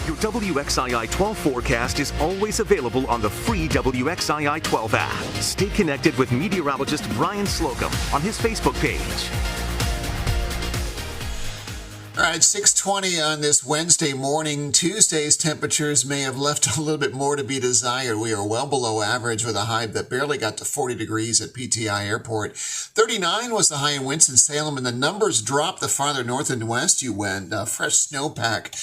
Your WXII 12 forecast is always available on the free WXII 12 app. Stay connected with meteorologist Brian Slocum on his Facebook page. All right, 6:20 on this Wednesday morning. Tuesday's temperatures may have left a little bit more to be desired. We are well below average with a high that barely got to 40 degrees at PTI Airport. 39 was the high in Winston-Salem, and the numbers dropped the farther north and west you went. Fresh snowpack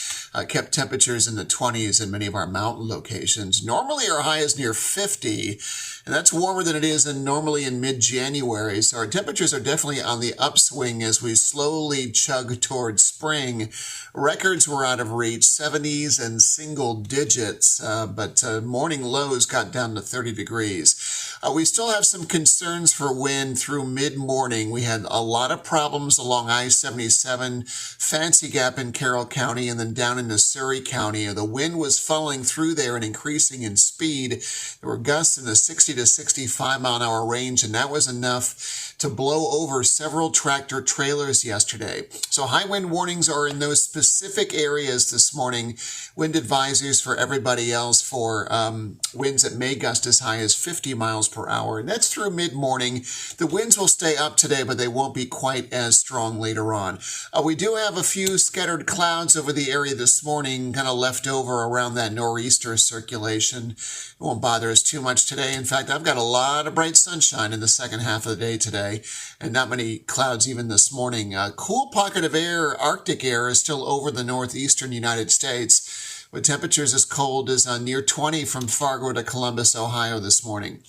kept temperatures in the 20s in many of our mountain locations. Normally our high is near 50, and that's warmer than it is normally in mid-January. So our temperatures are definitely on the upswing as we slowly chug towards spring. Records were out of reach, 70s and single digits, but morning lows got down to 30 degrees. We still have some concerns for wind through mid-morning. We had a lot of problems along I-77, Fancy Gap in Carroll County, and then down into Surrey County. The wind was falling through there and increasing in speed. There were gusts in the 60 to 65 mile an hour range, and that was enough to blow over several tractor trailers yesterday. So high wind warnings are in those specific areas this morning. Wind advisories for everybody else for winds that may gust as high as 50 miles per hour. And that's through mid-morning. The winds will stay up today, but they won't be quite as strong later on. We do have a few scattered clouds over the area this morning, kind of left over around that nor'easter circulation. It won't bother us too much today. In fact, I've got a lot of bright sunshine in the second half of the day today, and not many clouds even this morning. A cool pocket of air, Arctic air, is still over the northeastern United States, with temperatures as cold as near 20 from Fargo to Columbus, Ohio this morning.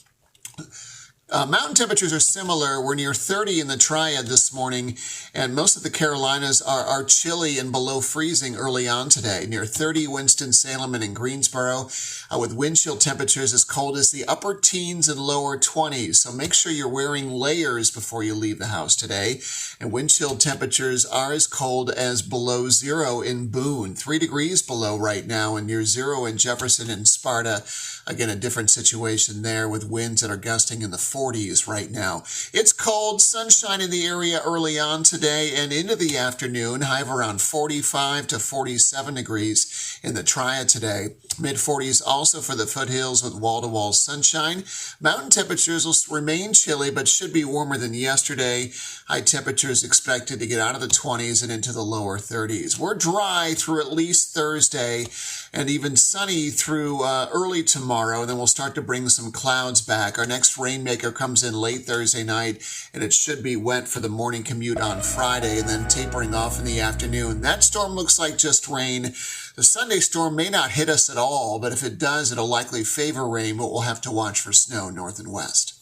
Mountain temperatures are similar. We're near 30 in the Triad this morning, and most of the Carolinas are chilly and below freezing early on today. Near 30 Winston-Salem and in Greensboro, with wind chill temperatures as cold as the upper teens and lower 20s. So make sure you're wearing layers before you leave the house today. And wind chill temperatures are as cold as below zero in Boone. 3 degrees below right now, and near zero in Jefferson and Sparta. Again, a different situation there with winds that are gusting in the 40s right now. It's cold, sunshine in the area early on today and into the afternoon. High of around 45 to 47 degrees in the Triad today. Mid-40s also for the foothills with wall-to-wall sunshine. Mountain temperatures will remain chilly but should be warmer than yesterday. High temperatures expected to get out of the 20s and into the lower 30s. We're dry through at least Thursday and even sunny through early tomorrow. And then we'll start to bring some clouds back. Our next rainmaker comes in late Thursday night, and it should be wet for the morning commute on Friday and then tapering off in the afternoon. That storm looks like just rain. The Sunday storm may not hit us at all, but if it does, it'll likely favor rain, but we'll have to watch for snow north and west.